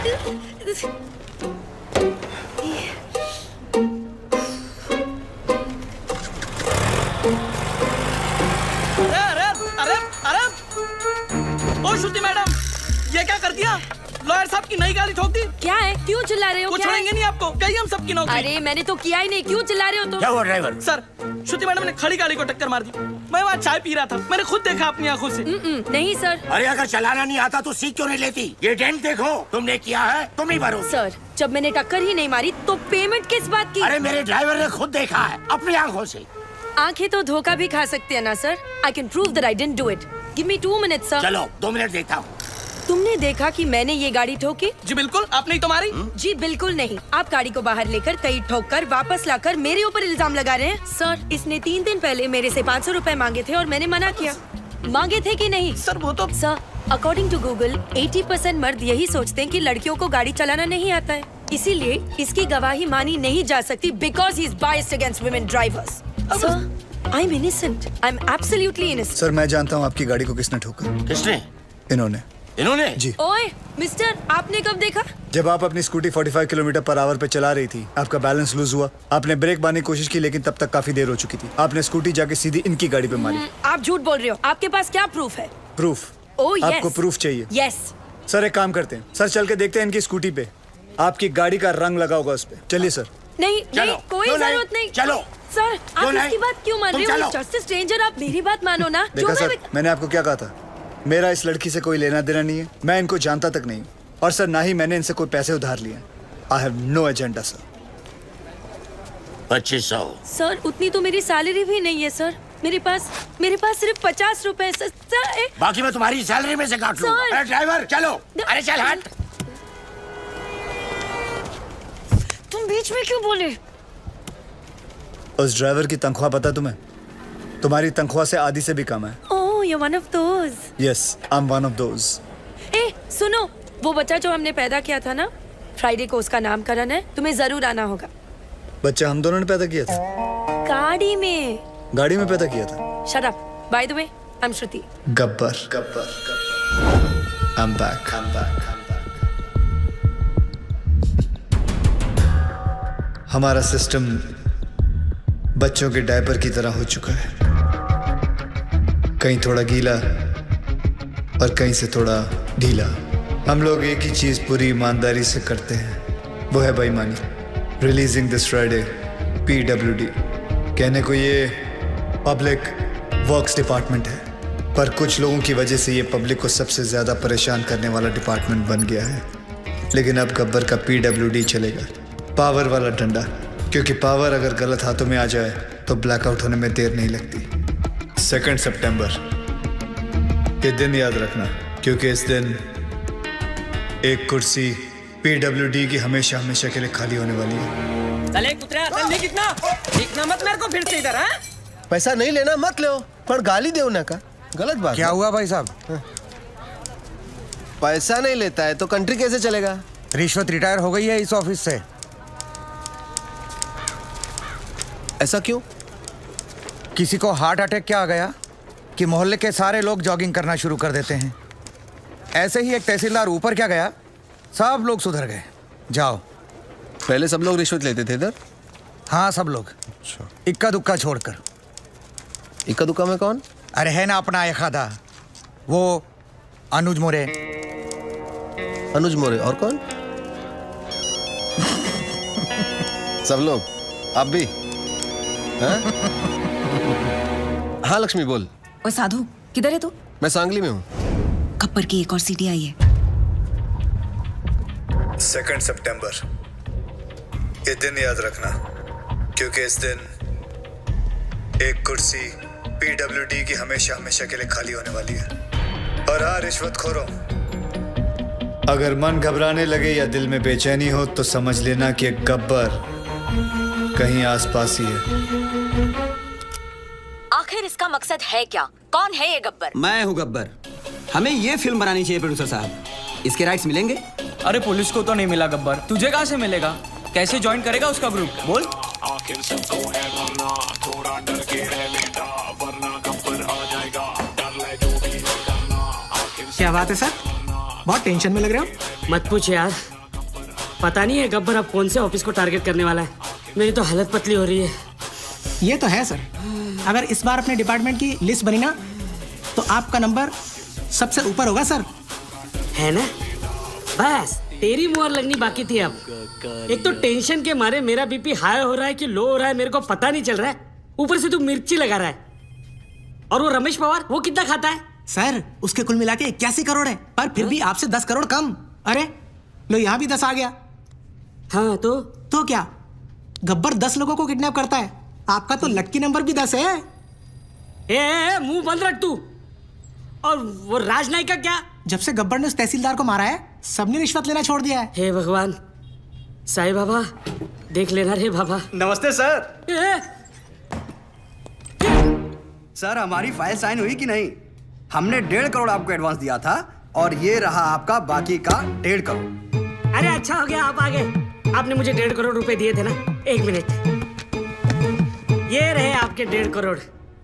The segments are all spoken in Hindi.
ओ श्रुति मैडम, ये क्या कर दिया? लॉयर साहब की नई गाड़ी ठोक दी। क्या है? क्यों चिल्ला रहे हो? वो छोड़ेंगे नहीं आपको, गई हम सबकी नौकरी। अरे मैंने तो किया ही नहीं, क्यों चिल्ला रहे हो तुम? क्या हुआ ड्राइवर? सर, श्रुति मैडम ने खड़ी गाड़ी को टक्कर मार दी। मैं वहाँ चाय पी रहा था, मैंने खुद देखा अपनी आंखों से। नहीं सर। अरे अगर चलाना नहीं आता तो सीख क्यों नहीं लेती? ये डेंट देखो, तुमने किया है, तुम ही भरो। सर, जब मैंने टक्कर ही नहीं मारी तो पेमेंट किस बात की? अरे मेरे ड्राइवर ने खुद देखा है अपनी आंखों से। आंखें तो धोखा भी खा सकती है ना sir. I can prove that I didn't do it. Give me 2 minutes sir. चलो 2 मिनट देखता हूँ। तुमने देखा कि मैंने ये गाड़ी ठोकी? जी बिल्कुल, आपने ही तो मारी। जी बिल्कुल नहीं। आप गाड़ी को बाहर लेकर कई ठोक कर वापस लाकर मेरे ऊपर इल्जाम लगा रहे हैं। सर, इसने 3 दिन पहले मेरे से 500 रुपए मांगे थे और मैंने मना किया। मांगे थे कि नहीं? सर वो तो सर, अकॉर्डिंग टू गूगल 80% मर्द यही सोचते हैं कि लड़कियों को गाड़ी चलाना नहीं आता है, इसीलिए इसकी गवाही मानी नहीं जा सकती because he is biased against women drivers. Sir, I am innocent. I am absolutely innocent. Sir, मैं जानता हूँ आपकी गाड़ी को किसने ठोका। किसने? इन्होंने। इन्होंने? जी। ओए मिस्टर, आपने कब देखा? जब आप अपनी स्कूटी 45 किलोमीटर पर आवर पे चला रही थी, आपका बैलेंस लूज हुआ। आपने ब्रेक मारने की कोशिश की लेकिन तब तक काफी देर हो चुकी थी। आपने स्कूटी जाके सीधी इनकी गाड़ी पे मारी। आप झूठ बोल रहे हो। आपके पास क्या प्रूफ है? प्रूफ? Oh yes. आपको प्रूफ चाहिए? यस। सर, एक काम करते हैं, सर चल के देखते हैं इनकी स्कूटी पे आपकी गाड़ी का रंग लगा होगा उस पे। चलिए सर। नहीं चलो, नहीं, कोई क्यों नहीं? जरूरत नहीं। चलो। सर, आप क्यों इसकी नहीं? बात क्यों मान तुम रहे हो? चलो। जस्ट स्ट्रेंजर, आप मेरी बात मानो ना। देखा जो सर, मैंने आपको क्या कहा था? मेरा इस लड़की से कोई लेना देना नहीं है, मैं इनको जानता तक नहीं। और सर, ना ही मैंने इनसे कोई पैसे उधार लिए। I have no agenda sir. 2500। Sir, उतनी तो मेरी सैलरी भी नहीं है सर। मेरे पास सिर्फ 50 रुपए सर। बाकी मैं तुम्हारी सैलरी में से काट लूंगा। सर। अरे ड्राइवर चलो। अरे चल हट। तुम बीच में क्यों बोले? उस ड्राइवर की तनख्वाह पता तुम्हें? तुम्हारी तनख्वाह से आधी से भी कम है। Oh, you one of those. Yes, I am one of those. ए, सुनो, वो बच्चा जो हमने पैदा किया था ना, फ्राइडे को उसका नामकरण है, तुम्हें जरूर आना होगा। बच्चा हम दोनों ने पैदा किया था? गाड़ी में। गाड़ी में पैदा किया था? Shut up. By the way, I am Shruti. Gabbar Gabbar Gabbar. I'm back. I'm back. I'm back. हमारा सिस्टम बच्चों के डायपर की तरह हो चुका है, कहीं थोड़ा गीला और कहीं से थोड़ा ढीला। हम लोग एक ही चीज पूरी ईमानदारी से करते हैं, वो है बेईमानी। Releasing this Friday PWD। कहने को ये पब्लिक वर्क्स डिपार्टमेंट है, पर कुछ लोगों की वजह से ये पब्लिक को सबसे ज्यादा परेशान करने वाला डिपार्टमेंट बन गया है। लेकिन अब गब्बर का PWD चलेगा, पावर वाला डंडा, क्योंकि पावर अगर गलत हाथों में आ जाए तो ब्लैकआउट होने में देर नहीं लगती। 2 सितंबर, ये दिन याद रखना, क्योंकि इस दिन एक कुर्सी PWD की हमेशा हमेशा के लिए खाली होने वाली है। चले कुतरा, चल कितना देखना मत मेरे को फिर से इधर। हाँ, पैसा नहीं लेना मत लो, पर गाली दे ना का गलत बात। क्या हुआ भाई साहब? पैसा नहीं लेता है तो कंट्री कैसे चलेगा? रिश्वत रिटायर हो गई है इस ऑफिस से। ऐसा क्यों? किसी को हार्ट अटैक क्या आ गया कि मोहल्ले के सारे लोग जॉगिंग करना शुरू कर देते हैं। ऐसे ही एक तहसीलदार ऊपर क्या गया, सब लोग सुधर गए। जाओ। पहले सब लोग रिश्वत लेते थे इधर? हाँ, सब लोग, इक्का दुक्का छोड़कर। इक्का दुक्का में कौन? अरे है ना अपना एखादा, वो अनुज मोरे। अनुज मोरे। और कौन? सब लोग। आप भी? हाँ? हाँ लक्ष्मी बोल। और साधु, किधर है तू? मैं सांगली में हूँ। खप्पर की एक और सीटी आई है। 2 सितंबर, ये दिन याद रखना, क्योंकि इस दिन एक कुर्सी PWD की हमेशा हमेशा के लिए खाली होने वाली है। और हाँ रिश्वतखोरों, अगर मन घबराने लगे या दिल में बेचैनी हो तो समझ लेना कि एक गब्बर कहीं आसपास ही है। आखिर इसका मकसद है क्या? कौन है ये गब्बर? मैं हूँ गब्बर। हमें ये फिल्म बनानी चाहिए प्रोड्यूसर साहब। इसके राइट्स मिलेंगे? अरे पुलिस को तो नहीं मिला गब्बर, तुझे कहाँ से मिलेगा? कैसे ज्वाइन करेगा उसका ग्रुप? बोल। आखिर सबको है मरना, थोड़ा डर के है बेटा, वरना गब्बर आ जाएगा, डर ले जो भी हो डरना। क्या बात है सर, बहुत टेंशन में लग रहे हो? मत पूछ यार, पता नहीं है गब्बर अब कौन से ऑफिस को टारगेट करने वाला है। मेरी तो हालत पतली हो रही है। ये तो है सर, अगर इस बार अपने डिपार्टमेंट की लिस्ट बनी ना तो आपका नंबर सबसे ऊपर होगा सर। है ना? बस तेरी मुहर लगनी बाकी थी अब। एक तो टेंशन के मारे मेरा बीपी हाई हो रहा है कि लो हो रहा है मेरे को पता नहीं चल रहा है। ऊपर से तू मिर्ची लगा रहा है। और वो रमेश पवार वो कितना खाता है? सर उसके कुल मिला के 81 करोड़ है, पर फिर भी आपसे 10 करोड़ कम। अरे लो यहाँ भी 10 आ गया। हाँ तो क्या गब्बर 10 लोगों को किडनैप करता है, आपका तो लक्की नंबर भी 10 है। ए मुंह बंद रख तू। और वो राजनायक का क्या? जब से गब्बर ने उस तहसीलदार को मारा है सबने रिश्वत लेना छोड़ दिया है। हे भगवान, साईं बाबा देख लेना रे बाबा। नमस्ते सर। ए, सर हमारी फाइल साइन हुई कि नहीं? हमने 1.5 करोड़ आपको एडवांस दिया था और ये रहा आपका बाकी का 1.5 करोड़। अरे अच्छा हो गया आप आ गए। आपने मुझे 1.5 करोड़ रुपए दिए थे ना। एक मिनट, ये रहे आपके 1.5 करोड़,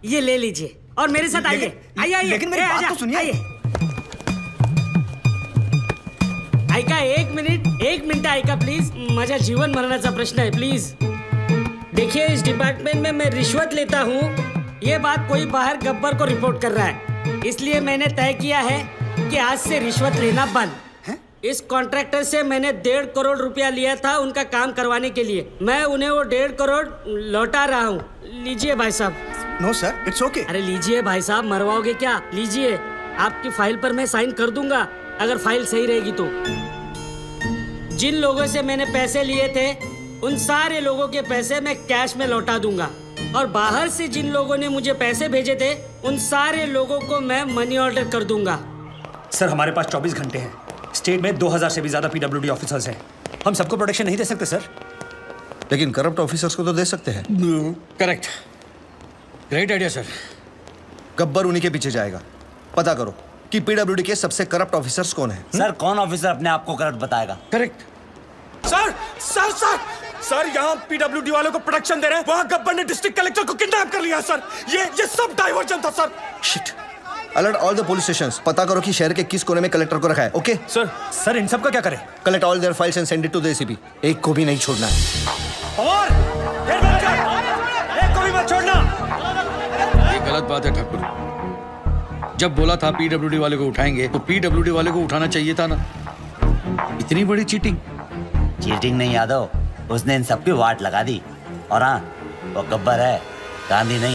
ये ले लीजिए और मेरे साथ आइए। आइए लेकिन मेरी बात तो सुनिए। ऐका एक मिनिट ऐका प्लीज। माझ्या जीवन मरणाचा प्रश्न है प्लीज। देखिए इस डिपार्टमेंट में मैं रिश्वत लेता हूँ, ये बात कोई बाहर गब्बर को रिपोर्ट कर रहा है, इसलिए मैंने तय किया है कि आज से रिश्वत लेना बंद। इस कॉन्ट्रैक्टर से मैंने 1.5 करोड़ रुपया लिया था उनका काम करवाने के लिए। मैं उन्हें वो 1.5 करोड़ लौटा रहा हूँ। लीजिए भाई साहब। No sir it's okay. अरे लीजिए भाई साहब, मरवाओगे क्या? लीजिए, आपकी फाइल पर मैं साइन कर दूंगा अगर फाइल सही रहेगी तो। जिन लोगों से मैंने पैसे लिए थे उन सारे लोगों के पैसे मैं कैश में लौटा दूंगा और बाहर से जिन लोगों ने मुझे पैसे भेजे थे उन सारे लोगों को मैं मनी ऑर्डर कर दूंगा। सर हमारे पास 24 घंटे हैं। स्टेट में 2000 से भी ज्यादा पीडब्ल्यूडी ऑफिसर्स हैं। हम सबको प्रोटेक्शन नहीं दे सकते सर। लेकिन करप्ट ऑफिसर्स को तो दे सकते हैं। Correct, great idea sir. Gabbar उन्हीं के पीछे जाएगा। पता करो कि पीडब्ल्यूडी के सबसे करप्ट ऑफिसर्स कौन है। सर कौन ऑफिसर अपने आप को करप्ट बताएगा? Correct sir sir sir sir यहाँ पीडब्ल्यूडी वालों को प्रोटेक्शन दे रहे हैं, वहाँ गब्बर ने डिस्ट्रिक्ट कलेक्टर को किडनैप कर लिया सर। ये सब डाइवर्जन था sir. Shit. Alert all the police stations. पता करो कि शहर के किस कोने में कलेक्टर को रखा है। ओके सर इन सब का क्या करें? Collect all their files and send it to the ACP. एक को भी नहीं छोड़ना है। और एक को भी मत छोड़ना। ये गलत बात है ठाकुर। जब बोला था पीडब्ल्यूडी वाले को उठाएंगे तो पीडब्ल्यूडी वाले को उठाना चाहिए था ना। इतनी बड़ी चीटिंग। चीटिंग नहीं यादव, उसने इन सबकी वाट लगा दी। और हाँ वो गब्बर है, गांधी नहीं।